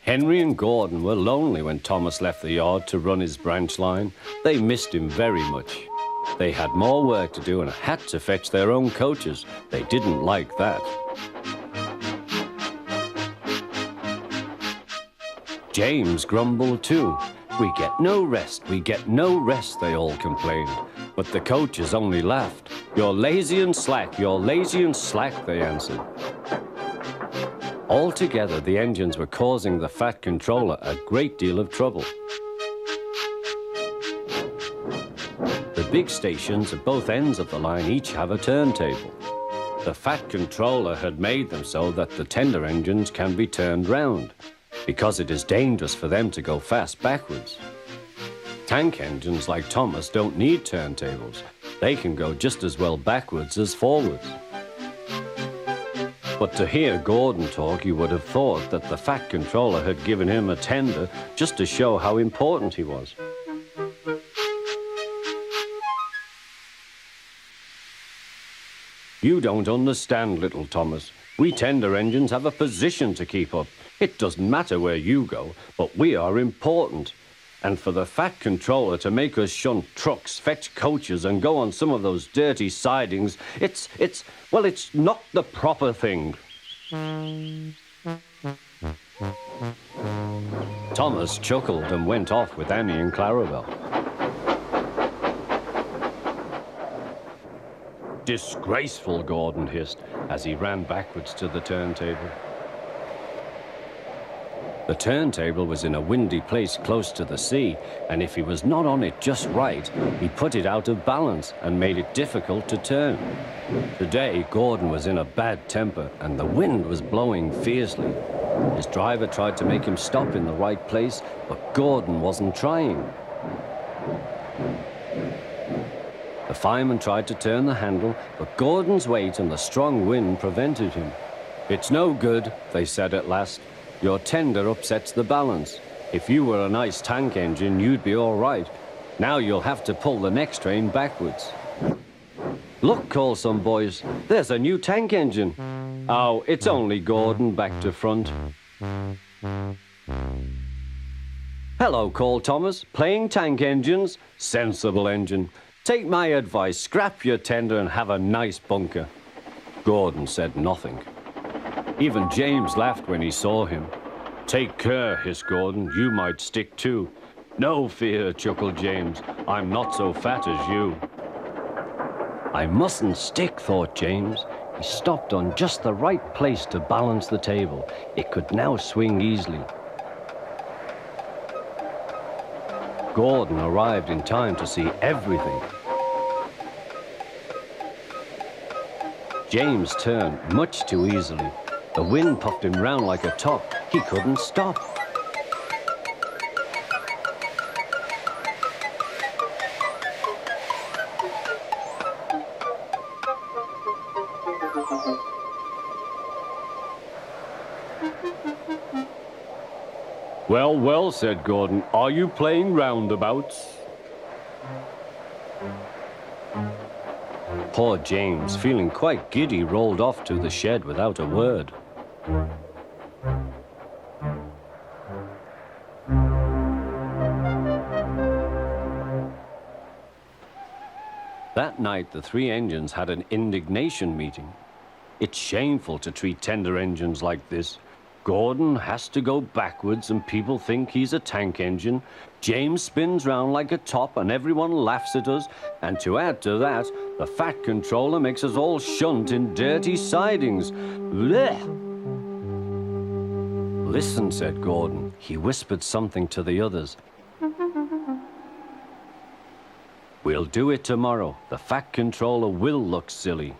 Henry and Gordon were lonely when Thomas left the yard to run his branch line. They missed him very much. They had more work to do and had to fetch their own coaches. They didn't like that. James grumbled too. "We get no rest, we get no rest," they all complained. But the coaches only laughed. "You're lazy and slack, you're lazy and slack," they answered. Altogether, the engines were causing the Fat Controller a great deal of trouble. The big stations at both ends of the line each have a turntable. The Fat Controller had made them so that the tender engines can be turned round, because it is dangerous for them to go fast backwards. Tank engines like Thomas don't need turntables. They can go just as well backwards as forwards. But to hear Gordon talk, you would have thought that the Fat Controller had given him a tender just to show how important he was. "You don't understand, little Thomas. We tender engines have a position to keep up. It doesn't matter where you go, but we are important. And for the Fat Controller to make us shunt trucks, fetch coaches, and go on some of those dirty sidings, it's not the proper thing." Thomas chuckled and went off with Annie and Clarabelle. "Disgraceful," Gordon hissed as he ran backwards to the turntable. The turntable was in a windy place close to the sea, and if he was not on it just right, he put it out of balance and made it difficult to turn. Today, Gordon was in a bad temper, and the wind was blowing fiercely. His driver tried to make him stop in the right place, but Gordon wasn't trying. The fireman tried to turn the handle, but Gordon's weight and the strong wind prevented him. "It's no good," they said at last. "Your tender upsets the balance. If you were a nice tank engine, you'd be all right. Now you'll have to pull the next train backwards." "Look," called some boys, "there's a new tank engine." "Oh, it's only Gordon back to front." "Hello," called Thomas, "playing tank engines? Sensible engine. Take my advice, scrap your tender and have a nice bunker." Gordon said nothing. Even James laughed when he saw him. "Take care," hissed Gordon, "you might stick too." "No fear," chuckled James, "I'm not so fat as you." "I mustn't stick," thought James. He stopped on just the right place to balance the table. It could now swing easily. Gordon arrived in time to see everything. James turned much too easily. The wind puffed him round like a top. He couldn't stop. "Well, well," said Gordon, "are you playing roundabouts?" Poor James, feeling quite giddy, rolled off to the shed without a word. That night, the three engines had an indignation meeting. "It's shameful to treat tender engines like this. Gordon has to go backwards and people think he's a tank engine. James spins round like a top and everyone laughs at us. And to add to that, the Fat Controller makes us all shunt in dirty sidings. Blech!" "Listen," said Gordon. He whispered something to the others. "We'll do it tomorrow. The Fat Controller will look silly.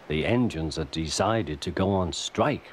The engines had decided to go on strike."